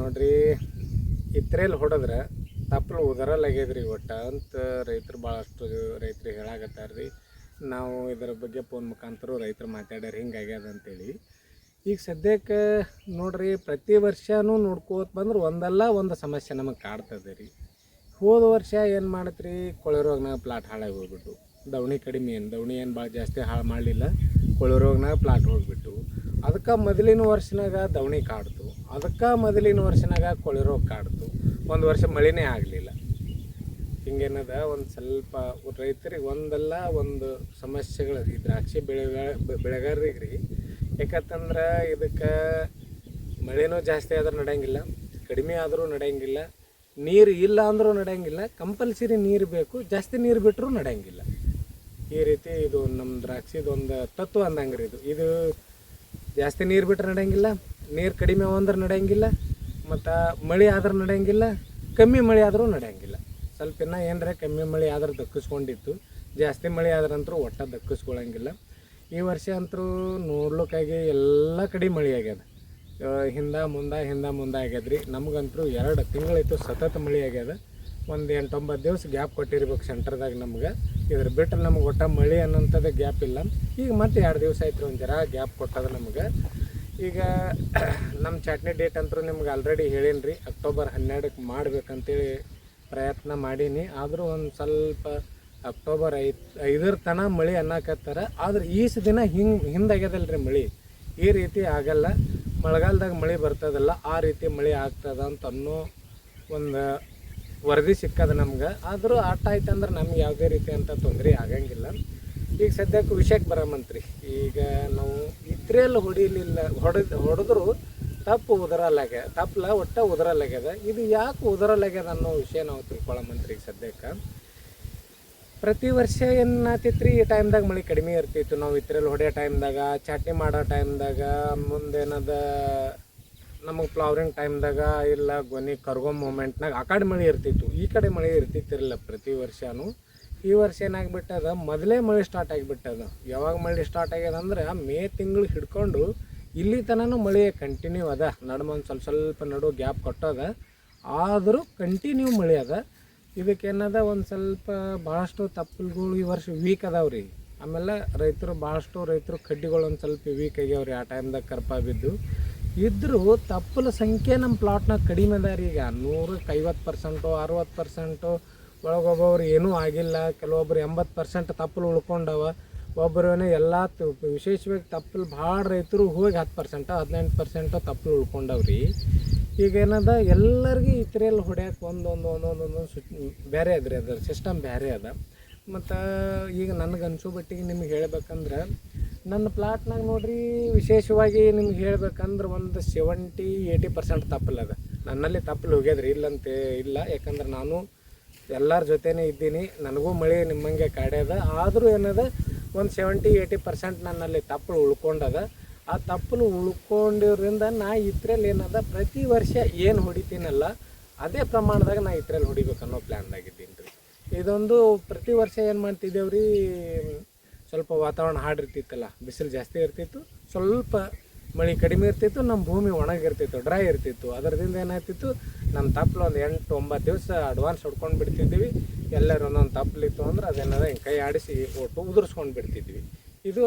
ನೋಡ್ರಿ ಇತ್ರೇಲಿ ಹೊಡೆದ್ರೆ ತಪ್ಪಲು ಉದರಲ್ಲಾಗ್ಯದ್ರಿ ಒಟ್ಟ ಅಂತ ರೈತರು ಭಾಳಷ್ಟು ರೈತರಿಗೆ ಹೇಳಾಕತ್ತಾರ ರೀ. ನಾವು ಇದರ ಬಗ್ಗೆ ಫೋನ್ ಮುಖಾಂತರ ರೈತರು ಮಾತಾಡ್ಯಾರ ಹಿಂಗಾಗ್ಯದ ಅಂತೇಳಿ. ಈಗ ಸದ್ಯಕ್ಕೆ ನೋಡ್ರಿ ಪ್ರತಿ ವರ್ಷವೂ ನೋಡ್ಕೋತ ಬಂದ್ರೆ ಒಂದಲ್ಲ ಒಂದು ಸಮಸ್ಯೆ ನಮಗೆ ಕಾಡ್ತದೆ ರೀ. ಹೋದ ವರ್ಷ ಏನು ಮಾಡತ್ರಿ, ಕೊಳೆ ರೋಗನಾಗ ಪ್ಲಾಟ್ ಹಾಳಾಗಿ ಹೋಗ್ಬಿಟ್ಟು, ದವಣಿ ಕಡಿಮೆ ದವಣಿ ಏನು ಭಾಳ ಜಾಸ್ತಿ ಹಾಳು ಮಾಡಲಿಲ್ಲ, ಕೊಳೆ ರೋಗನಾಗ ಪ್ಲಾಟ್ ಹೋಗ್ಬಿಟ್ಟು. ಅದಕ್ಕೆ ಮೊದಲಿನ ವರ್ಷನಾಗ ದವಣಿ ಕಾಡ್ತು, ಅದಕ್ಕೆ ಮೊದಲಿನ ವರ್ಷನಾಗ ಕೊಳೆ ರೋಗ ಕಾಡ್ತು. ಒಂದು ವರ್ಷ ಮಳೆನೇ ಆಗಲಿಲ್ಲ. ಹಿಂಗೇನದ ಒಂದು ಸ್ವಲ್ಪ ರೈತರಿಗೆ ಒಂದಲ್ಲ ಒಂದು ಸಮಸ್ಯೆಗಳು ಈ ದ್ರಾಕ್ಷಿ ಬೆಳೆಗಾರರಿಗೆ ರೀ. ಯಾಕಂತಂದ್ರೆ ಇದಕ್ಕೆ ಮಳೆನೂ ಜಾಸ್ತಿ ಆದ್ರೆ ನಡೆಯಂಗಿಲ್ಲ, ಕಡಿಮೆ ಆದರೂ ನಡೆಯಂಗಿಲ್ಲ, ನೀರು ಇಲ್ಲ ಅಂದರೂ ನಡೆಯಂಗಿಲ್ಲ, ಕಂಪಲ್ಸರಿ ನೀರು ಬೇಕು, ಜಾಸ್ತಿ ನೀರು ಬಿಟ್ಟರೂ ನಡೆಯಂಗಿಲ್ಲ. ಈ ರೀತಿ ಇದು ನಮ್ಮ ದ್ರಾಕ್ಷಿದು ಒಂದು ತತ್ವ ಅಂದಂಗೆ ರೀ. ಇದು ಜಾಸ್ತಿ ನೀರು ಬಿಟ್ಟರೆ ನಡೆಯಂಗಿಲ್ಲ, ನೀರು ಕಡಿಮೆ ಅಂದ್ರೆ ನಡೆಯಂಗಿಲ್ಲ, ಮತ್ತು ಮಳೆ ಆದ್ರೆ ನಡೆಯಂಗಿಲ್ಲ, ಕಮ್ಮಿ ಮಳೆ ಆದರೂ ನಡೆಯಂಗಿಲ್ಲ. ಸ್ವಲ್ಪ ಇನ್ನೂ ಏನರ ಕಮ್ಮಿ ಮಳೆ ಆದ್ರೆ ದಕ್ಕಿಸ್ಕೊಂಡಿತ್ತು, ಜಾಸ್ತಿ ಮಳೆ ಆದ್ರಂತರೂ ಒಟ್ಟ ದಕ್ಕಿಸ್ಕೊಳಂಗಿಲ್ಲ. ಈ ವರ್ಷ ಅಂತರೂ ನೋಡ್ಲಿಕ್ಕಾಗಿ ಎಲ್ಲ ಕಡೆ ಮಳೆ ಆಗ್ಯದ. ಹಿಂದೆ ಮುಂದೆ ಆಗ್ಯದ್ರಿ. ನಮಗಂತೂ 2 ತಿಂಗಳಾಯ್ತು ಸತತ ಮಳೆ ಆಗ್ಯದ. ಒಂದು 8-9 ದಿವಸ ಗ್ಯಾಪ್ ಕೊಟ್ಟಿರ್ಬೇಕು ಸೆಂಟ್ರದಾಗ ನಮ್ಗೆ. ಇದ್ರ ಬಿಟ್ಟರೆ ನಮ್ಗೆ ಒಟ್ಟ ಮಳೆ ಅನ್ನೋಂಥದ್ದು ಗ್ಯಾಪ್ ಇಲ್ಲ. ಈಗ ಮತ್ತೆ 2 ದಿವಸ ಆಯ್ತು ಒಂದು ಜರ ಗ್ಯಾಪ್ ಕೊಟ್ಟದ ನಮ್ಗೆ. ಈಗ ನಮ್ಮ ಚಟ್ನಿ ಡೇಟ್ ಅಂತೂ ನಿಮ್ಗೆ ಆಲ್ರೆಡಿ ಹೇಳೀನಿ ರೀ, ಅಕ್ಟೋಬರ್ 12ಕ್ಕೆ ಮಾಡ್ಬೇಕಂತೇಳಿ ಪ್ರಯತ್ನ ಮಾಡೀನಿ. ಆದರೂ ಒಂದು ಸ್ವಲ್ಪ ಅಕ್ಟೋಬರ್ 5 ತನಕ ಮಳೆ ಅನ್ನಕತ್ತಾರ. ಆದ್ರೆ ಈಸು ದಿನ ಹಿಂದಾಗ್ಯದಲ್ಲ ರೀ ಮಳೆ. ಈ ರೀತಿ ಆಗಲ್ಲ, ಮಳೆಗಾಲದಾಗ ಮಳೆ ಬರ್ತದಲ್ಲ ಆ ರೀತಿ ಮಳೆ ಆಗ್ತದ ಅಂತ ಅನ್ನೋ ಒಂದು ವರದಿ ಸಿಕ್ಕದ ನಮ್ಗೆ. ಆದರೂ ಆಟ ಆಯ್ತು ಅಂದ್ರೆ ನಮ್ಗೆ ಯಾವುದೇ ರೀತಿ ಅಂತ ತೊಂದರೆ ಆಗಂಗಿಲ್ಲ. ಈಗ ಸದ್ಯಕ್ಕೆ ವಿಷಯಕ್ಕೆ ಬರಮಂತ್ರಿ. ಈಗ ನಾವು ಇತ್ರೆಯಲ್ಲಿ ಹೊಡೆದ್ರು ತಪ್ಪು ತಪ್ಪಲ ಒಟ್ಟ ಉದರಲ್ಲಾಗ್ಯದ. ಇದು ಯಾಕೆ ಉದರಲ್ಲಾಗ್ಯದ ಅನ್ನೋ ವಿಷಯ ನಾವು ತಿಳ್ಕೊಳ್ಳಮಂತ್ರಿ. ಈಗ ಸದ್ಯಕ್ಕೆ ಪ್ರತಿ ವರ್ಷ ಏನಾಗ್ತಿತ್ತು ರೀ, ಈ ಟೈಮ್ದಾಗ ಮಳೆ ಕಡಿಮೆ ಇರ್ತಿತ್ತು. ನಾವು ಇತ್ರೆಯಲ್ಲಿ ಹೊಡೆಯೋ ಟೈಮ್ದಾಗ, ಚಟ್ನಿ ಮಾಡೋ ಟೈಮ್ದಾಗ, ಮುಂದೇನದ ನಮಗೆ ಫ್ಲವರಿಂಗ್ ಟೈಮ್ದಾಗ, ಇಲ್ಲ ಗೊನೆ ಕರ್ಗೋ ಮೂಮೆಂಟ್ನಾಗ ಆ ಕಡೆ ಮಳೆ ಇರ್ತಿತ್ತು, ಈ ಕಡೆ ಮಳೆ ಇರ್ತಿತ್ತಿರಲಿಲ್ಲ ಪ್ರತಿ ವರ್ಷವೂ. ಈ ವರ್ಷ ಏನಾಗ್ಬಿಟ್ಟದ, ಮೊದಲೇ ಮಳೆ ಸ್ಟಾರ್ಟ್ ಆಗಿಬಿಟ್ಟದ. ಯಾವಾಗ ಮಳೆ ಸ್ಟಾರ್ಟ್ ಆಗ್ಯದ ಅಂದ್ರೆ ಮೇ ತಿಂಗಳು ಹಿಡ್ಕೊಂಡು ಇಲ್ಲಿ ತನಕ ಮಳೆ ಕಂಟಿನ್ಯೂ ಅದ. ನಡುಮೊಂದು ಸ್ವಲ್ಪ ನಡು ಗ್ಯಾಪ್ ಕೊಟ್ಟದ, ಆದರೂ ಕಂಟಿನ್ಯೂ ಮಳೆ ಅದ. ಇದಕ್ಕೇನದ ಒಂದು ಸ್ವಲ್ಪ ಭಾಳಷ್ಟು ತಪ್ಪಲುಗಳು ಈ ವರ್ಷ ವೀಕ್ ಅದಾವ್ರಿ. ಆಮೇಲೆ ಭಾಳಷ್ಟು ರೈತರು ಕಡ್ಡಿಗಳು ಒಂದು ಸ್ವಲ್ಪ ವೀಕ್ ಆಗ್ಯಾವ್ರಿ. ಆ ಟೈಮ್ದಾಗ ಕರ್ಪ ಬಿದ್ದು ಇದ್ದರೂ ತಪ್ಪಲ ಸಂಖ್ಯೆ ನಮ್ಮ ಪ್ಲಾಟ್ನಾಗ ಕಡಿಮೆ ಅದ ರೀ. ಈಗ 100% 60% ಒಳಗೊಬ್ಬರು ಏನೂ ಆಗಿಲ್ಲ. ಕೆಲವೊಬ್ರು 80% ತಪ್ಪಲು ಉಳ್ಕೊಂಡವ. ಒಬ್ಬರೇನೋ ಎಲ್ಲ ವಿಶೇಷವಾಗಿ ತಪ್ಪಲು ಭಾಳ ರೈತರು ಹೋಗಿ 10% 18% ತಪ್ಪಲು ಉಳ್ಕೊಂಡವ್ರಿ. ಈಗೇನದ ಎಲ್ಲರಿಗೂ ಇತ್ರೆಯಲ್ಲಿ ಹೊಡ್ಯಾಕೆ ಒಂದೊಂದು ಬೇರೆ ಅದ್ರಿ, ಅದ್ರ ಸಿಸ್ಟಮ್ ಬೇರೆ ಅದ. ಮತ್ತು ಈಗ ನನಗೆ ಅನ್ಸೋ ಮಟ್ಟಿಗೆ ನಿಮ್ಗೆ ಹೇಳ್ಬೇಕಂದ್ರೆ ನನ್ನ ಪ್ಲಾಟ್ನಾಗ ನೋಡ್ರಿ, ವಿಶೇಷವಾಗಿ ನಿಮ್ಗೆ ಹೇಳ್ಬೇಕಂದ್ರೆ ಒಂದು 70-80% ತಪ್ಪಲದ. ನನ್ನಲ್ಲಿ ತಪ್ಪಲು ಹೋಗ್ಯದ್ರಿ, ಇಲ್ಲಂತೆ ಇಲ್ಲ. ಯಾಕಂದ್ರೆ ನಾನು ಎಲ್ಲರ ಜೊತೆನೇ ಇದ್ದೀನಿ, ನನಗೂ ಮಳೆ ನಿಮ್ಮಂಗೆ ಕಾಡ್ಯದ. ಆದರೂ ಏನದ ಒಂದು 70-80% ನನ್ನಲ್ಲಿ ತಪ್ಪಲು ಉಳ್ಕೊಂಡದ. ಆ ತಪ್ಪಲು ಉಳ್ಕೊಂಡಿರೋದ್ರಿಂದ ನಾ ಇತ್ರೆಯಲ್ಲಿ ಏನದ ಪ್ರತಿ ವರ್ಷ ಏನು ಹೊಡಿತೀನಲ್ಲ ಅದೇ ಪ್ರಮಾಣದಾಗ ನಾ ಇತ್ರೆಯಲ್ಲಿ ಹೊಡಿಬೇಕು ಅನ್ನೋ ಪ್ಲ್ಯಾನ್ದಾಗಿದ್ದೀನಿ ರೀ. ಇದೊಂದು ಪ್ರತಿ ವರ್ಷ ಏನು ಮಾಡ್ತಿದ್ದೇವ್ರಿ, ಸ್ವಲ್ಪ ವಾತಾವರಣ ಹಾಡಿರ್ತಿತ್ತಲ್ಲ, ಬಿಸಿಲು ಜಾಸ್ತಿ ಇರ್ತಿತ್ತು, ಸ್ವಲ್ಪ ಮಳೆ ಕಡಿಮೆ ಇರ್ತಿತ್ತು, ನಮ್ಮ ಭೂಮಿ ಒಣಗಿರ್ತಿತ್ತು, ಡ್ರೈ ಇರ್ತಿತ್ತು. ಅದರಿಂದ ಏನಾಗ್ತಿತ್ತು, ನಮ್ಮ ತಪ್ಪಲು ಒಂದು 8-9 ದಿವಸ ಅಡ್ವಾನ್ಸ್ ಹೊಡ್ಕೊಂಡು ಬಿಡ್ತಿದ್ವಿ. ಎಲ್ಲರೂ ಒಂದೊಂದು ತಪ್ಪಲಿತ್ತು ಅಂದ್ರೆ ಅದೇನದ ಹಿಂಗೆ ಕೈ ಆಡಿಸಿ ಒಟ್ಟು ಉದುರಿಸ್ಕೊಂಡು ಬಿಡ್ತಿದ್ವಿ. ಇದು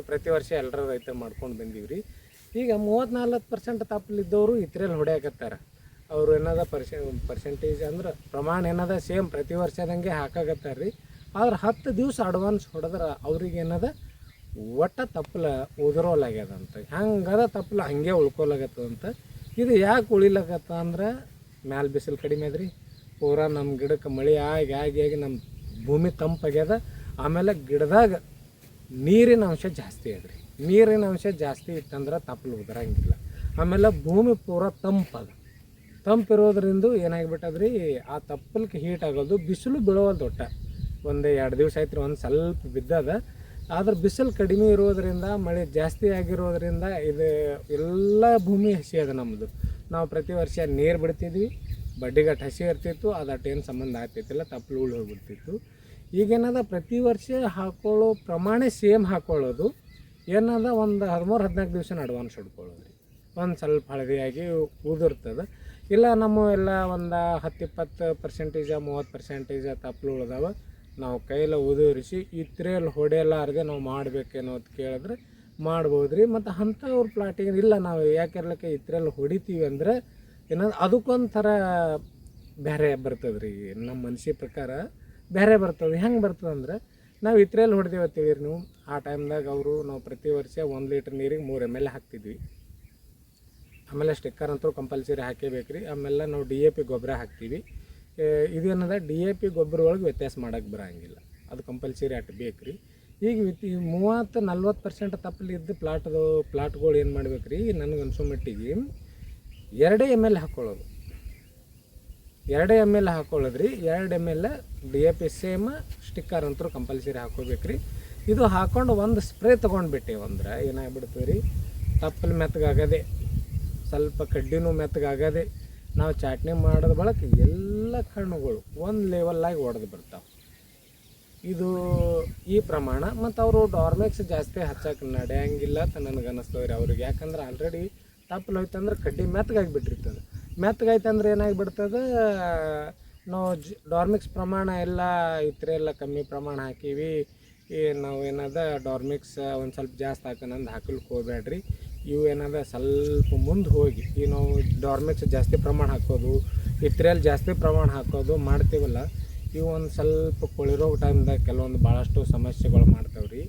ಪ್ರತಿ ವರ್ಷ ಎಲ್ಲರೂ ರೈತರು ಮಾಡ್ಕೊಂಡು ಬಂದೀವಿ. ಈಗ 30-40% ತಪ್ಪಲಿದ್ದವರು ಇತ್ರೆಯಲ್ಲಿ ಹೊಡೆಯಕತ್ತಾರೆ. ಅವರು ಏನದ ಪರ್ಸೆಂಟೇಜ್ ಅಂದ್ರೆ ಪ್ರಮಾಣ ಏನದ ಸೇಮ್ ಪ್ರತಿ ವರ್ಷದಂಗೆ ಹಾಕಾಕತ್ತಾರೆ ರೀ. ಆದ್ರೆ 10 ದಿವಸ ಅಡ್ವಾನ್ಸ್ ಹೊಡೆದ್ರೆ ಅವ್ರಿಗೆ ಏನದ ಒಟ್ಟ ತಪ್ಪಲ ಉದುರೋಲಾಗ್ಯದಂತ. ಹಂಗದ ತಪ್ಪಲ ಹಂಗೆ ಉಳ್ಕೊಲಾಗತ್ತದಂತ. ಇದು ಯಾಕೆ ಉಳಿಲಾಗತ್ತ ಅಂದ್ರೆ ಮ್ಯಾಲೆ ಬಿಸಿಲು ಕಡಿಮೆ ಅದ್ರಿ, ಪೂರಾ ನಮ್ಮ ಗಿಡಕ್ಕೆ ಮಳೆ ಆಗಿ ನಮ್ಮ ಭೂಮಿ ತಂಪಾಗ್ಯದ. ಆಮೇಲೆ ಗಿಡದಾಗ ನೀರಿನ ಅಂಶ ಜಾಸ್ತಿ ಅದ್ರಿ. ನೀರಿನ ಅಂಶ ಜಾಸ್ತಿ ಇತ್ತಂದ್ರೆ ತಪ್ಪಲು ಉದರಂಗಿಲ್ಲ. ಆಮೇಲೆ ಭೂಮಿ ಪೂರ ತಂಪಿರೋದ್ರಿಂದ ಏನಾಗಿಬಿಟ್ಟದ್ರಿ, ಆ ತಪ್ಪಲ್ಗೆ ಹೀಟ್ ಆಗೋದು. ಬಿಸಿಲು ಬೀಳೋವಲ್ದು ಒಟ್ಟ. 1-2 ದಿವಸ ಆಯ್ತು ರೀ, ಒಂದು ಸ್ವಲ್ಪ ಬಿದ್ದದ. ಆದ್ರೆ ಬಿಸಿಲು ಕಡಿಮೆ ಇರೋದ್ರಿಂದ, ಮಳೆ ಜಾಸ್ತಿ ಆಗಿರೋದ್ರಿಂದ ಇದು ಎಲ್ಲ ಭೂಮಿ ಹಸಿ ಅದ ನಮ್ಮದು. ನಾವು ಪ್ರತಿ ವರ್ಷ ನೀರು ಬಿಡ್ತಿದ್ವಿ, ಬಡ್ಡಿಗಟ್ಟು ಹಸಿ ಇರ್ತಿತ್ತು, ಅದಟ್ಟೇನು ಸಂಬಂಧ ಆಗ್ತಿತ್ತಿಲ್ಲ, ತಪ್ಪಲು ಉಳಿ ಹೋಗ್ಬಿಡ್ತಿತ್ತು. ಈಗೇನದ ಪ್ರತಿ ವರ್ಷ ಹಾಕೊಳ್ಳೋ ಪ್ರಮಾಣ ಸೇಮ್ ಹಾಕ್ಕೊಳ್ಳೋದು. ಏನದ ಒಂದು 13-14 ದಿವಸ ಅಡ್ವಾನ್ಸ್ ಹೊಡ್ಕೊಳ್ಳೋದು ರೀ. ಒಂದು ಸ್ವಲ್ಪ ಹಳದಿಯಾಗಿ ಉದುರ್ತದೆ. ಇಲ್ಲ ನಮ್ಮ ಎಲ್ಲ ಒಂದು 10-20% 30% ತಪ್ಪಲು ಉಳ್ದಾವ, ನಾವು ಕೈಲ ಉದುರಿಸಿ ಇತ್ರೇಲಿ ಹೊಡೆಯಲಾರದೆ ನಾವು ಮಾಡಬೇಕೇನೋ ಅಂತ ಕೇಳಿದ್ರೆ ಮಾಡ್ಬೋದು ರೀ. ಮತ್ತು ಅಂಥವ್ರ ಪ್ಲಾಟಿಗೆ ಇಲ್ಲ ನಾವು ಯಾಕೆರ್ಲಕ್ಕೆ ಇತ್ರೇಲಿ ಹೊಡಿತೀವಿ ಅಂದ್ರೆ ಏನಾದ್ರು ಅದಕ್ಕೊಂಥರ ಬೇರೆ ಬರ್ತದೆ ರೀ. ನಮ್ಮ ಮನಸ್ಸಿನ ಪ್ರಕಾರ ಬೇರೆ ಬರ್ತದೆ. ಹೆಂಗೆ ಬರ್ತದೆ ಅಂದ್ರೆ ನಾವು ಇತ್ರೇಲಿ ಹೊಡೆದೇವೆ ತಿಳಿರಿ ನೀವು, ಆ ಟೈಮ್ದಾಗ ನಾವು ಪ್ರತಿ ವರ್ಷ 1 ಲೀಟ್ರ್ ನೀರಿಗೆ 3 ml ಹಾಕ್ತಿದ್ವಿ. ಆಮೇಲೆ ಸ್ಟಿಕ್ಕರ್ ಅಂತೂ ಕಂಪಲ್ಸರಿ ಹಾಕೇಬೇಕು ರೀ. ಆಮೇಲೆ ನಾವು DAP ಗೊಬ್ಬರ ಹಾಕ್ತೀವಿ. ಇದೇನದ DAP ಗೊಬ್ಬರ ಒಳಗೆ ವ್ಯತ್ಯಾಸ ಮಾಡೋಕ್ಕೆ ಬರೋಂಗಿಲ್ಲ, ಅದು ಕಂಪಲ್ಸರಿ ಅಷ್ಟು ಬೇಕು ರೀ. ಈಗ 30-40% ತಪ್ಪಲಿದ್ದು ಪ್ಲಾಟ್ಗಳು ಏನು ಮಾಡ್ಬೇಕು ರೀ, ನನಗೆ ಅನ್ಸೋ ಮಟ್ಟಿಗೆ 2 ml ಹಾಕ್ಕೊಳ್ಳೋದು. 2 ml ಹಾಕ್ಕೊಳ್ಳೋದ್ರಿ. 2 ml DAP same, sticker ಅಂತೂ ಕಂಪಲ್ಸರಿ ಹಾಕ್ಕೋಬೇಕು ರೀ. ಇದು ಹಾಕ್ಕೊಂಡು ಒಂದು ಸ್ಪ್ರೇ ತೊಗೊಂಡ್ಬಿಟ್ಟೆವು ಅಂದ್ರೆ ಏನಾಗ್ಬಿಡ್ತದೆ ರೀ, ತಪ್ಪಲು ಮೆತ್ತಗಾಗದೆ, ಸ್ವಲ್ಪ ಕಡ್ಡಿನೂ ಮೆತ್ತಗಾಗದೆ, ನಾವು ಚಾಟ್ನಿ ಮಾಡೋದ ಬಳಕ ಎಲ್ಲ ಕಣ್ಣುಗಳು ಒಂದು ಲೆವೆಲ್ಲಾಗಿ ಒಡೆದು ಬರ್ತಾವೆ. ಇದು ಈ ಪ್ರಮಾಣ. ಮತ್ತು ಅವರು ಡಾರ್ಮೆಕ್ಸ್ ಜಾಸ್ತಿ ಹಚ್ಚಕ್ಕೆ ನಡೆಯಂಗಿಲ್ಲ ಅಂತ ನನಗೆ ಅನ್ನಿಸ್ತದೆ ರೀ ಅವ್ರಿಗೆ. ಯಾಕಂದ್ರೆ ಆಲ್ರೆಡಿ ತಪ್ಪಲು ಹೋಯ್ತಂದ್ರೆ ಕಡ್ಡಿ ಮೆತ್ತಗಾಗಿಬಿಟ್ಟಿರ್ತದೆ. ಮೆತ್ತಗಾಯ್ತಂದ್ರೆ ಏನಾಗಿಬಿಡ್ತದೆ, ನಾವು ಡಾರ್ಮಿಕ್ಸ್ ಪ್ರಮಾಣ ಎಲ್ಲ ಇತರೆ ಕಮ್ಮಿ ಪ್ರಮಾಣ ಹಾಕೀವಿ, ನಾವು ಏನದ ಡಾರ್ಮಿಕ್ಸ್ ಒಂದು ಸ್ವಲ್ಪ ಜಾಸ್ತಿ ಹಾಕೋಣಂದು ಹಾಕಲಿಕ್ಕೆ ಹೋಗ್ಬೇಡ್ರಿ. ಇವು ಏನದ ಸ್ವಲ್ಪ ಮುಂದೆ ಹೋಗಿ ನಾವು ಡಾರ್ಮಿಕ್ಸ್ ಜಾಸ್ತಿ ಪ್ರಮಾಣ ಹಾಕೋದು, ಇತ್ರೆಯಲ್ಲಿ ಜಾಸ್ತಿ ಪ್ರಮಾಣ ಹಾಕೋದು ಮಾಡ್ತೀವಲ್ಲ, ಇವು ಒಂದು ಸ್ವಲ್ಪ ಕೊಳಿರೋ ಟೈಮ್ದಾಗ ಕೆಲವೊಂದು ಭಾಳಷ್ಟು ಸಮಸ್ಯೆಗಳು ಮಾಡ್ತಾವೆ ರೀ.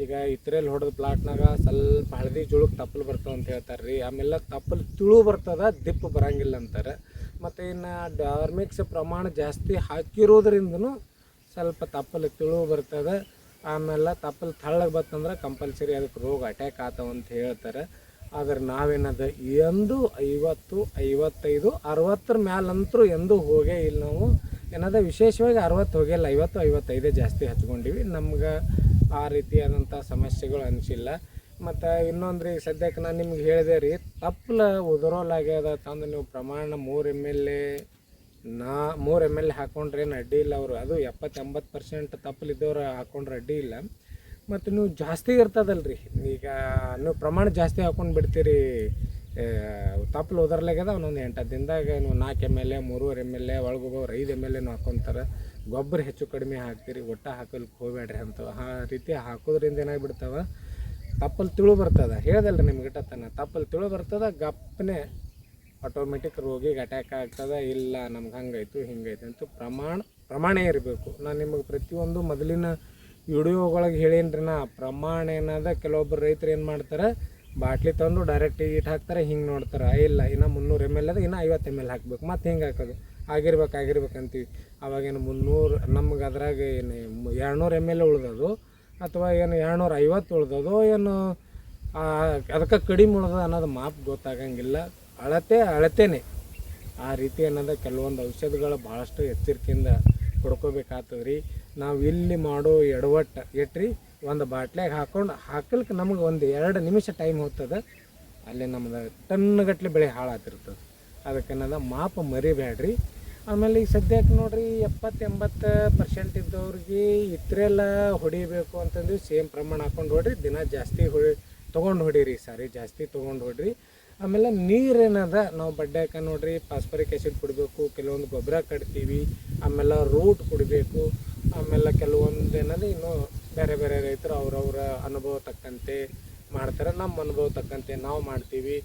ಈಗ ಇತ್ರೆಯಲ್ಲಿ ಹೊಡೆದ ಪ್ಲಾಟ್ನಾಗ ಸ್ವಲ್ಪ ಹಳದಿ ಜುಳುಕ್ ತಪ್ಪಲು ಬರ್ತಾವೆ ಅಂತ ಹೇಳ್ತಾರೆ ರೀ. ಆಮೇಲೆ ತಪ್ಪಲು ತುಳು ಬರ್ತದೆ, ದಿಪ್ಪು ಬರೋಂಗಿಲ್ಲ ಅಂತಾರೆ. ಮತ್ತು ಇನ್ನು ಡಾರ್ಮಿಕ್ಸ್ ಪ್ರಮಾಣ ಜಾಸ್ತಿ ಹಾಕಿರೋದ್ರಿಂದನೂ ಸ್ವಲ್ಪ ತಪ್ಪಲು ತುಳು ಬರ್ತದೆ. ಆಮೇಲೆ ತಪ್ಪಲು ತಳ್ಳಗೆ ಬತ್ತಂದ್ರೆ ಕಂಪಲ್ಸರಿ ಅದಕ್ಕೆ ರೋಗ ಅಟ್ಯಾಕ್ ಆತವ ಅಂತ ಹೇಳ್ತಾರೆ. ಆದ್ರೆ ನಾವೇನದ ಎಂದು 50, 55, 60 ಮ್ಯಾಲಂತರೂ ಎಂದೂ ಹೋಗೇ ಇಲ್ಲ. ನಾವು ಏನದ ವಿಶೇಷವಾಗಿ 60 ಹೋಗಿಲ್ಲ, 50, 55 ಜಾಸ್ತಿ ಹಚ್ಕೊಂಡಿವಿ. ನಮ್ಗೆ ಆ ರೀತಿಯಾದಂಥ ಸಮಸ್ಯೆಗಳು ಅನಿಸಿಲ್ಲ. ಮತ್ತು ಇನ್ನೊಂದು ರೀ, ಸದ್ಯಕ್ಕೆ ನಾನು ನಿಮ್ಗೆ ಹೇಳಿದೆ ರೀ, ತಪ್ಪಲ ಉದುರೋಲಾಗ್ಯದ ತಂದು ನೀವು ಪ್ರಮಾಣ 3 ml ಹಾಕ್ಕೊಂಡ್ರೆ ಏನು ಅಡ್ಡಿ ಇಲ್ಲ. ಅವರು ಅದು 70-80% ತಪ್ಪಲಿದ್ದವ್ರು ಹಾಕ್ಕೊಂಡ್ರೆ ಅಡ್ಡಿ ಇಲ್ಲ. ಮತ್ತು ನೀವು ಜಾಸ್ತಿ ಇರ್ತದಲ್ಲ ರೀ, ಈಗ ನೀವು ಪ್ರಮಾಣ ಜಾಸ್ತಿ ಹಾಕ್ಕೊಂಡು ಬಿಡ್ತೀರಿ, ತಪ್ಪಲು ಉದರ್ಲಾಗ್ಯದ ಒಂದೊಂದು 8 ದಿನದಾಗ ನೀವು 4 ml 3.5 ml ಒಳಗೋಗೋರು 5 ml ಹಾಕ್ಕೊಂತಾರೆ. ಗೊಬ್ಬರ ಹೆಚ್ಚು ಕಡಿಮೆ ಹಾಕ್ತೀರಿ, ಒಟ್ಟು ಹಾಕಲಿಕ್ಕೆ ಹೋಗ್ಬೇಡ್ರಿ ಅಂತ. ಆ ರೀತಿ ಹಾಕೋದ್ರಿಂದ ಏನಾಗಿಬಿಡ್ತಾವೆ, ತಪ್ಪಲು ತಿಳು ಬರ್ತದೆ. ಹೇಳ್ದಲ್ಲ ರೀ ನಿಮ್ಗೆ ಇಟ್ಟತನ, ತಪ್ಪಲು ತಿಳು ಬರ್ತದೆ, ಗಪ್ಪನೆ ಆಟೋಮೆಟಿಕ್ ರೋಗಿಗೆ ಅಟ್ಯಾಕ್ ಆಗ್ತದೆ. ಇಲ್ಲ ನಮ್ಗೆ ಹಂಗಾಯ್ತು ಹಿಂಗಾಯ್ತು ಅಂತ ಪ್ರಮಾಣ ಇರಬೇಕು. ನಾನು ನಿಮಗೆ ಪ್ರತಿಯೊಂದು ಮೊದಲಿನ ವಿಡಿಯೋಗಳಿಗೆ ಹೇಳೀನಿ ರೀ, ಪ್ರಮಾಣ ಏನದ. ಕೆಲವೊಬ್ಬರು ರೈತರು ಏನು ಮಾಡ್ತಾರೆ, ಬಾಟ್ಲಿ ತಂದು ಡೈರೆಕ್ಟ್ ಇಟ್ಟು ಹಾಕ್ತಾರೆ, ಹಿಂಗೆ ನೋಡ್ತಾರೆ, ಇಲ್ಲ ಇನ್ನು 300 ml ಅದ, ಇನ್ನು 50 ml ಹಾಕ್ಬೇಕು, ಮತ್ತು ಹಿಂಗೆ ಹಾಕೋದು ಆಗಿರ್ಬೇಕಂತೀವಿ. ಅವಾಗೇನು 300, ನಮ್ಗೆ ಅದ್ರಾಗ ಏನು 200 ml ಉಳ್ದದು, ಅಥವಾ ಏನು 250 ಉಳ್ದದು, ಏನು ಅದಕ್ಕೆ ಕಡಿಮೆ ಉಳ್ದದ ಅನ್ನೋದು ಮಾಪ್ ಗೊತ್ತಾಗಂಗಿಲ್ಲ. ಅಳತೆನೇ ಆ ರೀತಿ ಅನ್ನೋದು. ಕೆಲವೊಂದು ಔಷಧಿಗಳು ಭಾಳಷ್ಟು ಎಚ್ಚರಿಕೆಯಿಂದ ಕೊಡ್ಕೋಬೇಕಾಗ್ತದೆ ರೀ. ನಾವು ಇಲ್ಲಿ ಮಾಡೋ ಎಡವಟ್ಟು ಎಟ್ರಿ, ಒಂದು ಬಾಟ್ಲಿಯಾಗ ಹಾಕಲಿಕ್ಕೆ ನಮಗೆ ಒಂದು 2 ನಿಮಿಷ ಟೈಮ್ ಹೋಗ್ತದೆ, ಅಲ್ಲಿ ನಮ್ದು ಟನ್ಗಟ್ಲೆ ಬೆಳೆ ಹಾಳಾತಿರ್ತದೆ. ಅದಕ್ಕೇನದ ಮಾಪ ಮರಿಬೇಡ್ರಿ. ಆಮೇಲೆ ಈಗ ಸದ್ಯಕ್ಕೆ ನೋಡಿರಿ, 70-80% ಇದ್ದವ್ರಿಗೆ ಇತ್ರೆಲ್ಲ ಹೊಡಿಬೇಕು ಅಂತಂದು ಸೇಮ್ ಪ್ರಮಾಣ ಹಾಕ್ಕೊಂಡು ಹೊಡ್ರಿ. ದಿನ ಜಾಸ್ತಿ ತೊಗೊಂಡು ಹೊಡೀರಿ, ಜಾಸ್ತಿ ತೊಗೊಂಡು ಹೊಡ್ರಿ. ಆಮೇಲೆ ನೀರೇನದ, ನಾವು ಬಡ್ಡ್ಯಾಕ ನೋಡಿರಿ ಫಾಸ್ಫರಿಕ್ ಆ್ಯಸಿಡ್ ಕುಡಬೇಕು, ಕೆಲವೊಂದು ಗೊಬ್ಬರ ಕಟ್ತೀವಿ, ಆಮೇಲೆ ರೂಟ್ ಕುಡಿಬೇಕು. ಆಮೇಲೆ ಕೆಲವೊಂದು ಏನದು ಇನ್ನೂ ಬೇರೆ ಬೇರೆ ರೈತರು ಅವ್ರವ್ರ ಅನುಭವ ತಕ್ಕಂತೆ ಮಾಡ್ತಾರೆ. ನಮ್ಮ ಅನುಭವ ತಕ್ಕಂತೆ ನಾವು ಮಾಡ್ತೀವಿ.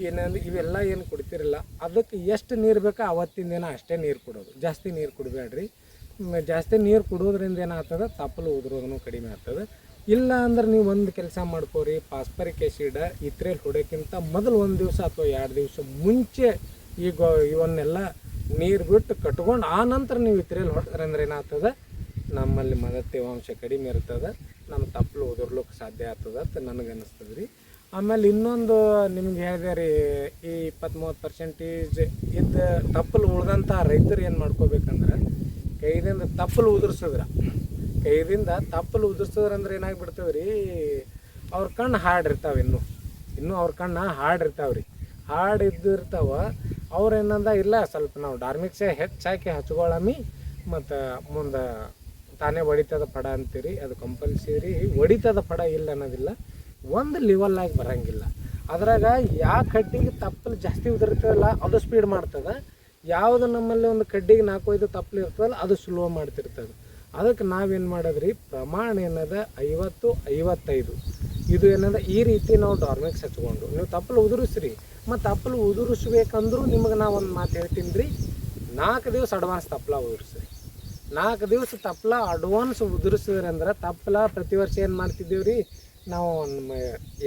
ಏನಂದ್ರೆ ಇವೆಲ್ಲ ಏನು ಕುಡಿತಿರಲ್ಲ, ಅದಕ್ಕೆ ಎಷ್ಟು ನೀರು ಬೇಕೋ ಅವತ್ತಿನ ದಿನ ಅಷ್ಟೇ ನೀರು ಕೊಡೋದು, ಜಾಸ್ತಿ ನೀರು ಕುಡಬೇಡ್ರಿ. ಜಾಸ್ತಿ ನೀರು ಕುಡೋದ್ರಿಂದ ಏನಾಗ್ತದೆ, ತಪ್ಪಲು ಉದುರೋದನ್ನು ಕಡಿಮೆ ಆಗ್ತದೆ. ಇಲ್ಲ ಅಂದ್ರೆ ನೀವು ಒಂದು ಕೆಲಸ ಮಾಡ್ಕೋರಿ, ಫಾಸ್ಫರಿಕ್ ಆ್ಯಸಿಡ್ ಇತ್ರೇಲಿ ಹೊಡೋಕ್ಕಿಂತ ಮೊದಲು 1 ದಿವಸ ಅಥವಾ 2 ದಿವಸ ಮುಂಚೆ ಇವನ್ನೆಲ್ಲ ನೀರು ಬಿಟ್ಟು ಕಟ್ಕೊಂಡು ಆ ನಂತರ ನೀವು ಇತ್ರೇಲಿ ಹೊಡೆದ್ರೆ ಅಂದ್ರೆ ಏನಾಗ್ತದೆ, ನಮ್ಮಲ್ಲಿ ತೇವಾಂಶ ಕಡಿಮೆ ಇರ್ತದೆ, ನಮ್ಮ ತಪ್ಪಲು ಉದುರ್ಲಿಕ್ಕೆ ಸಾಧ್ಯ ಆಗ್ತದೆ ಅಂತ ನನಗೆ ಅನ್ನಿಸ್ತದೆ ರೀ. ಆಮೇಲೆ ಇನ್ನೊಂದು ನಿಮ್ಗೆ ಹೇಳಿದೆ ರೀ, ಈ 20-30% ಇದ್ದ ತಪ್ಪಲು ಉಳ್ದಂಥ ರೈತರು ಏನು ಮಾಡ್ಕೋಬೇಕಂದ್ರೆ, ಕೈದಿಂದ ತಪ್ಪಲು ಉದುರ್ಸಿದ್ರಂದ್ರೆ ಏನಾಗಿಬಿಡ್ತವೆ ರೀ, ಅವ್ರ ಕಣ್ಣು ಹಾಡಿರ್ತಾವೆ, ಇನ್ನೂ ಅವ್ರ ಕಣ್ಣು ಹಾಡಿರ್ತಾವೆ ರೀ. ಹಾಡಿದ್ದಿರ್ತಾವೆ ಅವ್ರು ಏನಂದ, ಇಲ್ಲ ಸ್ವಲ್ಪ ನಾವು ಡಾರ್ಮಿಕ್ಸೇ ಹೆಚ್ಚಾಕಿ ಹಚ್ಕೊಳ್ಳಮ್ಮಿ, ಮತ್ತು ಮುಂದೆ ತಾನೇ ಹೊಡಿತದ ಪಡ ಅಂತೀರಿ. ಅದು ಕಂಪಲ್ಸರಿ ಹೊಡಿತದ ಪಡ ಇಲ್ಲ ಅನ್ನೋದಿಲ್ಲ, ಒಂದು ಲೆವೆಲ್ಲಾಗಿ ಬರೋಂಗಿಲ್ಲ. ಅದ್ರಾಗ ಯಾವ ಕಡ್ಡಿಗೆ ತಪ್ಪಲು ಜಾಸ್ತಿ ಉದುರ್ತದಲ್ಲ ಅದು ಸ್ಪೀಡ್ ಮಾಡ್ತದೆ, ಯಾವುದು ನಮ್ಮಲ್ಲಿ ಒಂದು ಕಡ್ಡಿಗೆ 4-5 ತಪ್ಪಲು ಇರ್ತದಲ್ಲ ಅದು ಸ್ಲೋ ಮಾಡ್ತಿರ್ತದೆ. ಅದಕ್ಕೆ ನಾವೇನು ಮಾಡೋದ್ರಿ, ಪ್ರಮಾಣ ಏನದ 50-55 ಇದು ಏನದ ಈ ರೀತಿ ನಾವು ಡಾರ್ಮೆಕ್ಸ್ ಹಚ್ಕೊಂಡು ನೀವು ತಪ್ಪಲು ಉದುರಿಸ್ರಿ. ಮತ್ತು ತಪ್ಪಲು ಉದುರಿಸ್ಬೇಕಂದ್ರೂ ನಿಮಗೆ ನಾವು ಒಂದು ಮಾತು ಹೇಳ್ತೀನಿ ರೀ, 4 ದಿವಸ ಅಡ್ವಾನ್ಸ್ ತಪ್ಪಲ ಉದುರಿಸ್ರಿ. 4 ದಿವಸ ತಪ್ಪಲ ಅಡ್ವಾನ್ಸ್ ಉದುರಿಸಿದ್ರಿ ಅಂದ್ರೆ ತಪ್ಪಲ ಪ್ರತಿ ವರ್ಷ ಏನು ಮಾಡ್ತಿದ್ದೀವಿ ರೀ ನಾವು, ನಮ್ಮ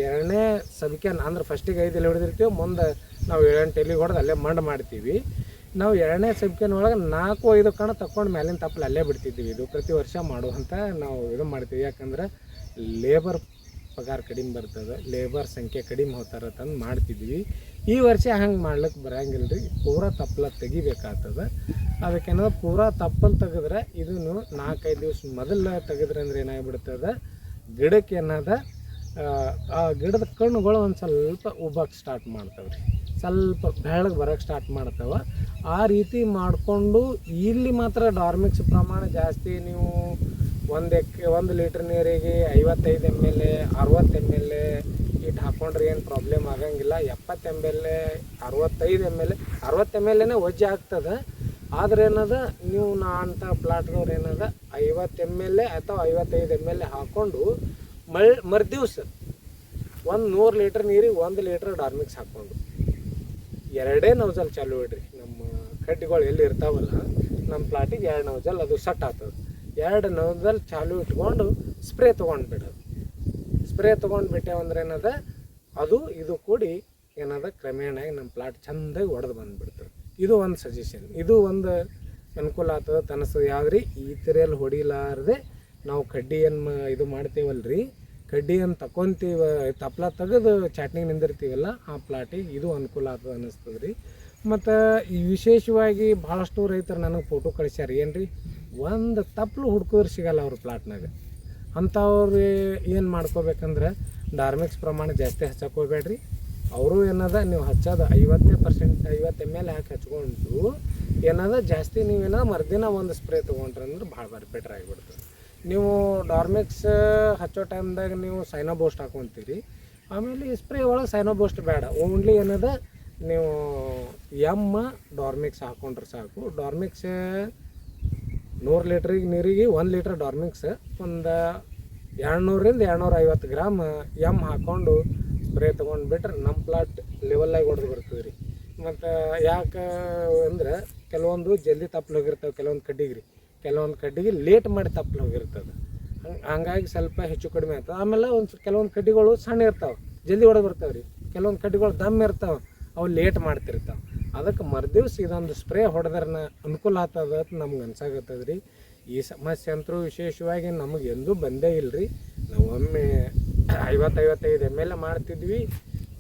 2ನೇ ಸಬ್ಕ್ಯಾನ್ ಅಂದ್ರೆ ಫಸ್ಟಿಗೆ 5 ಎಲೆ ಹೊಡೆದಿರ್ತೀವಿ, ಮುಂದೆ ನಾವು 7-8 ಎಲೆ ಹೊಡೆದು ಅಲ್ಲೇ ಮಂಡ್ ಮಾಡ್ತೀವಿ. ನಾವು 2ನೇ ಸಬ್ಕ್ಯಾನ್ ಒಳಗೆ 4-5 ಕಣ ತಗೊಂಡು ಮೇಲಿನ ತಪ್ಪಲು ಅಲ್ಲೇ ಬಿಡ್ತಿದ್ದೀವಿ. ಇದು ಪ್ರತಿ ವರ್ಷ ಮಾಡುವಂಥ ನಾವು ಇದು ಮಾಡ್ತೀವಿ. ಯಾಕಂದ್ರೆ ಲೇಬರ್ ಪಗಾರ ಕಡಿಮೆ ಬರ್ತದೆ, ಲೇಬರ್ ಸಂಖ್ಯೆ ಕಡಿಮೆ ಹೋಗ್ತಾರೆ ತಂದು ಮಾಡ್ತಿದ್ವಿ. ಈ ವರ್ಷ ಹಂಗೆ ಮಾಡ್ಲಿಕ್ಕೆ ಬರೋಂಗಿಲ್ಲ ರೀ, ಪೂರಾ ತಪ್ಪಲ ತೆಗಿಬೇಕಾಗ್ತದೆ. ಅದಕ್ಕೇನೋ ಪೂರಾ ತಪ್ಪಲು ತೆಗೆದ್ರೆ ಇದನ್ನು 4-5 ದಿವಸ ಮೊದಲು ತೆಗೆದ್ರೆ ಅಂದ್ರೆ ಏನಾಗಿಬಿಡ್ತದೆ, ಗಿಡಕ್ಕೆ ಏನದ ಆ ಗಿಡದ ಕಣ್ಣುಗಳು ಒಂದು ಸ್ವಲ್ಪ ಉಬ್ಬಕ್ಕೆ ಸ್ಟಾರ್ಟ್ ಮಾಡ್ತವೆ ರೀ, ಸ್ವಲ್ಪ ಬೆಳಗ್ಗೆ ಬರೋಕ್ಕೆ ಸ್ಟಾರ್ಟ್ ಮಾಡ್ತವೆ. ಆ ರೀತಿ ಮಾಡಿಕೊಂಡು ಇಲ್ಲಿ ಮಾತ್ರ ಡಾರ್ಮಿಕ್ಸ್ ಪ್ರಮಾಣ ಜಾಸ್ತಿ. ನೀವು 1 ಲೀಟ್ರ್ ನೀರಿಗೆ 55 ml 60 ml ಇಟ್ಟು ಹಾಕ್ಕೊಂಡ್ರೆ ಏನು ಪ್ರಾಬ್ಲಮ್ ಆಗಂಗಿಲ್ಲ. 70 ml 65 ml 60 ml ವಜ್ಜೆ ಆಗ್ತದೆ. ಆದ್ರೆ ಏನದ ನೀವು ಅಂಥ ಪ್ಲಾಟ್ದವ್ರು ಏನದ 50 ml ಅಥವಾ 55 ml ಹಾಕ್ಕೊಂಡು ಮರುದಿವ್ಸ 100 ಲೀಟ್ರ್ ನೀರಿಗೆ 1 ಲೀಟ್ರ್ ಡಾರ್ಮಿಕ್ಸ್ ಹಾಕ್ಕೊಂಡು 2 ನೌಜಲ್ ಚಾಲು ಇಡ್ರಿ. ನಮ್ಮ ಕಡ್ಡಿಗಳು ಎಲ್ಲಿ ಇರ್ತಾವಲ್ಲ ನಮ್ಮ ಪ್ಲಾಟಿಗೆ 2 ನೌಜಲ್ ಅದು ಸಟ್ ಆಗ್ತದೆ. 2 ನೌಜಲ್ ಚಾಲು ಇಟ್ಕೊಂಡು ಸ್ಪ್ರೇ ತೊಗೊಂಡ್ಬಿಡೋದು. ಸ್ಪ್ರೇ ತೊಗೊಂಡ್ಬಿಟ್ಟೆ ಅಂದ್ರೆ ಏನದ ಅದು ಇದು ಕೂಡಿ ಏನದ ಕ್ರಮೇಣ ನಮ್ಮ ಪ್ಲಾಟ್ ಚೆಂದಾಗಿ ಒಡೆದು ಬಂದುಬಿಡ್ತದೆ. ಇದು ಒಂದು ಸಜೆಷನ್, ಇದು ಒಂದು ಅನುಕೂಲ ಆಗ್ತದೆ ತನಿಸ್ತದೆ. ಯಾವ್ದ್ರಿ ಈ ಥರಲ್ಲಿ ಹೊಡಿಲಾರದೆ ನಾವು ಕಡ್ಡಿ ಏನು ಇದು ಮಾಡ್ತೀವಲ್ರಿ, ಕಡ್ಡಿಯನ್ನು ತಗೊತೀವಿ, ತಪ್ಪಲ ತೆಗೆದು ಚಾಟ್ನಿಗೆ ನಿಂದಿರ್ತೀವಲ್ಲ ಆ ಪ್ಲಾಟಿಗೆ ಇದು ಅನುಕೂಲ ಆಗ್ತದೆ ಅನ್ನಿಸ್ತದೆ ರೀ. ಮತ್ತು ಈ ವಿಶೇಷವಾಗಿ ಭಾಳಷ್ಟು ರೈತರು ನನಗೆ ಫೋಟೋ ಕಳಿಸ್ಯಾರ, ಏನು ರೀ ಒಂದು ತಪ್ಪಲು ಹುಡ್ಕೋರು ಸಿಗಲ್ಲ ಅವ್ರ ಪ್ಲಾಟ್ನಾಗ. ಅಂಥವ್ರು ಏನು ಮಾಡ್ಕೋಬೇಕಂದ್ರೆ ಡಾರ್ಮಿಕ್ಸ್ ಪ್ರಮಾಣ ಜಾಸ್ತಿ ಹಚ್ಚಕ್ಕೆ ಹೋಗ್ಬೇಡ್ರಿ. ಅವರು ಏನದ ನೀವು ಹಚ್ಚೋದು 50% 50 ml ಹಾಕಿ ಹಚ್ಕೊಂಡು ಏನದ ಜಾಸ್ತಿ ನೀವೇನ ಮರುದಿನ ಒಂದು ಸ್ಪ್ರೇ ತೊಗೊಂಡ್ರೆ ಅಂದ್ರೆ ಭಾಳ ಬೆಟ್ರ್ ಆಗಿಬಿಡ್ತದೆ. ನೀವು ಡಾರ್ಮಿಕ್ಸ್ ಹಚ್ಚೋ ಟೈಮ್ದಾಗ ನೀವು ಸೈನೋಬೋಸ್ಟ್ ಹಾಕೊತೀರಿ, ಆಮೇಲೆ ಈ ಸ್ಪ್ರೇ ಒಳಗೆ ಸೈನೋಬೋಸ್ಟ್ ಬೇಡ, ಓನ್ಲಿ ಏನದ ನೀವು ಡಾರ್ಮಿಕ್ಸ್ ಹಾಕ್ಕೊಂಡ್ರೆ ಸಾಕು. ಡಾರ್ಮಿಕ್ಸ್ 100 ಲೀಟ್ರಿಗೆ ನೀರಿಗೆ 1 ಲೀಟ್ರ್ ಡಾರ್ಮಿಕ್ಸ್ ಒಂದು 200 ರಿಂದ 250 ಗ್ರಾಮ್ ಹಾಕ್ಕೊಂಡು ಸ್ಪ್ರೇ ತೊಗೊಂಡ್ಬಿಟ್ರೆ ನಮ್ಮ ಪ್ಲಾಟ್ ಲೆವೆಲ್ಲಾಗಿ ಹೊಡೆದು ಬರ್ತದೆ ರೀ. ಮತ್ತು ಯಾಕೆ ಅಂದ್ರೆ ಕೆಲವೊಂದು ಜಲ್ದಿ ತಪ್ಪಲು ಹೋಗಿರ್ತವೆ, ಕೆಲವೊಂದು ಕಡ್ಡಿಗೆ ಲೇಟ್ ಮಾಡಿ ತಪ್ಪಲು ಹೋಗಿರ್ತದೆ. ಹಂಗಾಗಿ ಸ್ವಲ್ಪ ಹೆಚ್ಚು ಕಡಿಮೆ ಆಗ್ತದೆ. ಆಮೇಲೆ ಕೆಲವೊಂದು ಕಡ್ಡಿಗಳು ಸಣ್ಣ ಇರ್ತಾವೆ, ಜಲ್ದಿ ಹೊಡೆದು ಬರ್ತಾವೆ ರೀ. ಕೆಲವೊಂದು ಕಡ್ಡಿಗಳು ದಮ್ ಇರ್ತಾವೆ, ಅವು ಲೇಟ್ ಮಾಡ್ತಿರ್ತಾವೆ. ಅದಕ್ಕೆ ಮರುದಿವ್ಸ ಇದೊಂದು ಸ್ಪ್ರೇ ಹೊಡೆದ್ರೆ ಅನುಕೂಲ ಆಗ್ತದೆ ಅಂತ ನಮ್ಗೆ ಅನ್ಸಾಗತ್ತದ ರೀ. ಈ ಸಮಸ್ಯೆ ಅಂತೂ ವಿಶೇಷವಾಗಿ ನಮಗೆ ಎಂದೂ ಬಂದೇ ಇಲ್ಲ ರೀ. ನಾವು ಒಮ್ಮೆ 50-55 ml ಮಾಡ್ತಿದ್ವಿ,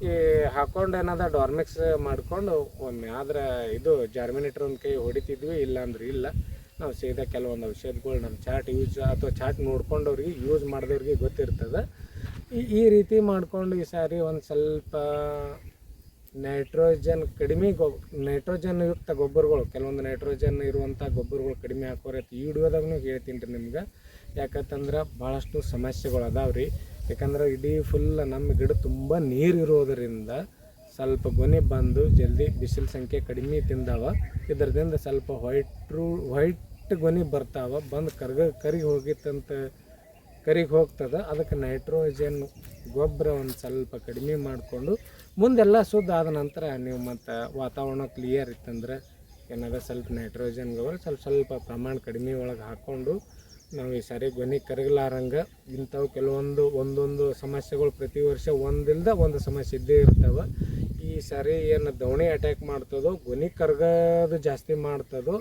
ಈ ಹಾಕ್ಕೊಂಡು ಏನದ ಡಾರ್ಮಿಕ್ಸ್ ಮಾಡ್ಕೊಂಡು ಒಮ್ಮೆ ಆದ್ರೆ ಇದು ಜಾರ್ಮಿನೇಟರ್ ಒಂದು ಕೈ ಹೊಡಿತಿದ್ವಿ, ಇಲ್ಲ ಅಂದ್ರೆ ಇಲ್ಲ. ನಾವು ಸೀದಾ ಕೆಲವೊಂದು ಔಷಧಿಗಳು ನಮ್ಮ ಚಾಟ್ ಯೂಸ್ ಅಥವಾ ಚಾಟ್ ನೋಡ್ಕೊಂಡವ್ರಿಗೆ ಯೂಸ್ ಮಾಡಿದವ್ರಿಗೆ ಗೊತ್ತಿರ್ತದೆ. ಈ ರೀತಿ ಮಾಡಿಕೊಂಡು ಈ ಸಾರಿ ಒಂದು ಸ್ವಲ್ಪ ನೈಟ್ರೋಜನ್ ಯುಕ್ತ ಗೊಬ್ಬರಗಳು, ಕೆಲವೊಂದು ನೈಟ್ರೋಜನ್ ಇರುವಂಥ ಗೊಬ್ಬರಗಳು ಕಡಿಮೆ ಹಾಕೋರಿ ಈ ವಿಡಿಯೋದಾಗೂ ಹೇಳ್ತೀನಿ ರೀ ನಿಮ್ಗೆ. ಯಾಕಂತಂದ್ರೆ ಭಾಳಷ್ಟು ಸಮಸ್ಯೆಗಳು ಅದಾವೆ ರೀ. ಯಾಕಂದ್ರೆ ಇಡೀ ಫುಲ್ ನಮ್ಮ ಗಿಡ ತುಂಬ ನೀರು ಇರೋದರಿಂದ ಸ್ವಲ್ಪ ಗೊನೆ ಬಂದು ಜಲ್ದಿ ಬಿಸಿಲು ಸಂಖ್ಯೆ ಕಡಿಮೆ ತಿಂದಾವ. ಇದರದಿಂದ ಸ್ವಲ್ಪ ವೈಟ್ ಗೊನೆ ಬರ್ತಾವ, ಬಂದು ಕರಿಗೆ ಹೋಗ್ತದೆ. ಅದಕ್ಕೆ ನೈಟ್ರೋಜನ್ ಗೊಬ್ಬರ ಒಂದು ಸ್ವಲ್ಪ ಕಡಿಮೆ ಮಾಡಿಕೊಂಡು ಮುಂದೆಲ್ಲ ಶುದ್ಧ ಆದ ನಂತರ ನೀವು ಮತ್ತು ವಾತಾವರಣ ಕ್ಲಿಯರ್ ಇತ್ತಂದ್ರೆ ಏನಾದ್ರು ಸ್ವಲ್ಪ ನೈಟ್ರೋಜನ್ ಗೊಬ್ಬರ ಸ್ವಲ್ಪ ಪ್ರಮಾಣ ಕಡಿಮೆ ಒಳಗೆ ಹಾಕ್ಕೊಂಡು ನಾವು ಈ ಸಾರಿ ಗೊನೆ ಕರಗಲಾರಂಗೆ ಇಂಥವು ಒಂದೊಂದು ಸಮಸ್ಯೆಗಳು ಪ್ರತಿ ವರ್ಷ ಒಂದಿಲ್ಲದ ಒಂದು ಸಮಸ್ಯೆ ಇದ್ದೇ ಇರ್ತವೆ. ಈ ಸಾರಿ ಏನು ದವಣಿ ಅಟ್ಯಾಕ್ ಮಾಡ್ತದೋ ಗೊನೆ ಕರಗೋದು ಜಾಸ್ತಿ ಮಾಡ್ತದೋ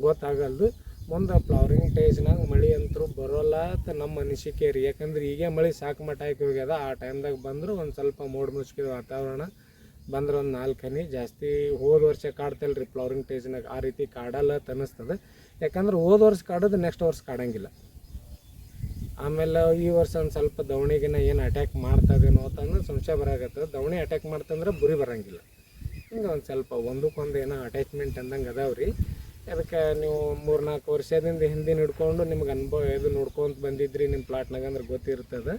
ಗೊತ್ತಾಗಲ್ದು. ಮುಂದೆ ಫ್ಲವರಿಂಗ್ ಟೇಜ್ನಾಗ ಮಳೆ ಅಂತೂ ಬರೋಲ್ಲ ಅಂತ ನಮ್ಮ ಅನಿಸಿಕೆ ರೀ. ಯಾಕಂದ್ರೆ ಈಗ ಮಳೆ ಸಾಕು ಮಟ್ಟ ಹಾಕಿ ಹೋಗ್ಯದ. ಆ ಟೈಮ್ದಾಗ ಬಂದರೂ ಒಂದು ಸ್ವಲ್ಪ ಮೋಡ ಮುಚ್ಚಿದ ವಾತಾವರಣ ಬಂದ್ರೆ ಒಂದು 4 ಹನಿ ಜಾಸ್ತಿ ಹೋದ ವರ್ಷ ಕಾಡ್ತಲ್ಲ ರೀ ಫ್ಲವರಿಂಗ್ ಟೇಜ್ನಾಗ, ಆ ರೀತಿ ಕಾಡಲ್ಲ ಅಂತ ಅನ್ನಿಸ್ತದೆ. ಯಾಕಂದ್ರೆ ಹೋದ ವರ್ಷ ಕಾಡೋದು ನೆಕ್ಸ್ಟ್ ವರ್ಷ ಕಾಡಂಗಿಲ್ಲ. ಆಮೇಲೆ ಈ ವರ್ಷ ಒಂದು ಸ್ವಲ್ಪ ದವಣಿಗಿನ ಏನು ಅಟ್ಯಾಕ್ ಮಾಡ್ತದೇನೋ ಅಂತಂದ್ರೆ ಸಂಶಯ ಬರಾಗತ್ತದ. ದವಣಿ ಅಟ್ಯಾಕ್ ಮಾಡ್ತಂದ್ರೆ ಬುರಿ ಬರೋಂಗಿಲ್ಲ. ಹಿಂಗೆ ಒಂದು ಸ್ವಲ್ಪ ಒಂದಕ್ಕೊಂದು ಏನೋ ಅಟ್ಯಾಚ್ಮೆಂಟ್ ಅಂದಂಗೆ ಅದಾವೆ ರೀ. ಅದಕ್ಕೆ ನೀವು 3-4 ವರ್ಷದಿಂದ ಹಿಂದಿನ ಹಿಡ್ಕೊಂಡು ನಿಮ್ಗೆ ಅನುಭವ ಇದು ನೋಡ್ಕೊಂತ ಬಂದಿದ್ರಿ ನಿಮ್ಮ ಪ್ಲಾಟ್ನಾಗ ಅಂದ್ರೆ ಗೊತ್ತಿರ್ತದೆ.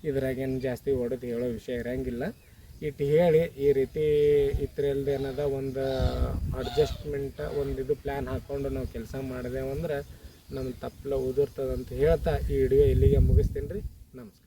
ಇದ್ರಾಗೇನು ಜಾಸ್ತಿ ಹೊಡೆದು ಹೇಳೋ ವಿಷಯ ಇರೋಂಗಿಲ್ಲ. ಇಟ್ಟು ಹೇಳಿ ಈ ರೀತಿ ಇದ್ರಲ್ದು ಏನದ ಒಂದು ಅಡ್ಜಸ್ಟ್ಮೆಂಟ್ ಒಂದು ಇದು ಪ್ಲ್ಯಾನ್ ಹಾಕ್ಕೊಂಡು ನಾವು ಕೆಲಸ ಮಾಡಿದೆವಂದ್ರೆ ನಮ್ಮ ತಪ್ಪಲ ಉದುರ್ತದಂತ ಹೇಳ್ತಾ ಈ ವಿಡಿಯೋ ಇಲ್ಲಿಗೆ ಮುಗಿಸ್ತೀನಿ ರೀ. ನಮಸ್ಕಾರ.